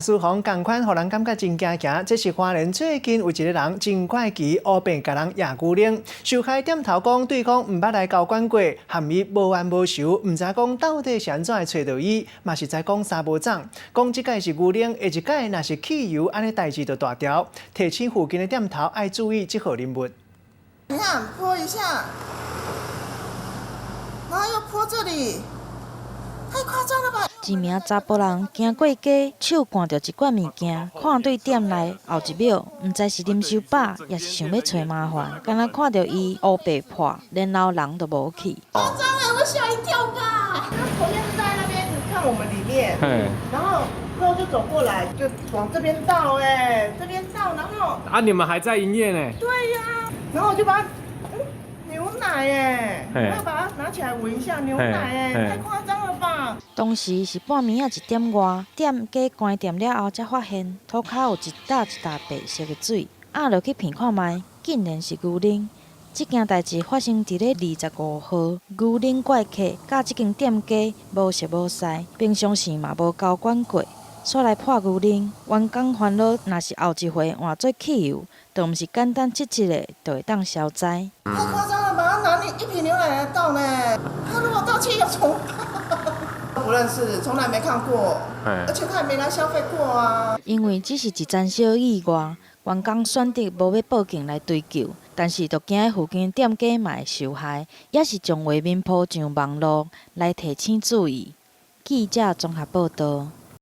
司防共款，互人感觉真惊惊。这是花莲最近有一个人真怪奇，乌白甲人压牛奶。受害点头讲，对方毋捌来交管过，含伊无冤无仇，毋知讲到底是安怎会找到伊，嘛是知讲三无长。讲即届是牛奶，下一届若是汽油，安尼代志就大条。提醒附近的店头爱注意这号人物。你看，泼一下，然后又泼这里。 太夸张了吧！一名查甫人行过街，手掼着一罐物件，看对店内后一秒，毋知是啉伤饱，也是想要找麻烦，敢若看到伊乌白破，然后人就无去。夸张哎，我吓一跳吧！他头先在那边看我们里面，然后就走过来，就往这边倒哎，这边倒，然后啊，你们还在营业呢？对呀，然后我就把它，牛奶哎，我要把它拿起来闻一下，牛奶哎，太夸张了吧！ 当时是半暝啊1点外，店家关店了后，才发现涂骹有一大白色的水，压落去闻看卖，竟然是牛奶。这件代志发生伫咧25号，牛奶怪客甲这间店家无熟无识，平常时嘛无交管过，煞来破牛奶。员工烦恼，若是后一回换做汽油，就毋是简单切的就会当消灾。太夸张了吧！他拿一瓶牛奶来倒呢，他如果倒汽油从。 不认识，从来没看过，而且他也没来消费过啊。因为只是一桩小意外，员工选择无要报警来追究，但是就惊附近店家嘛会受害，也是将画面铺上网络来提醒注意。记者综合报道。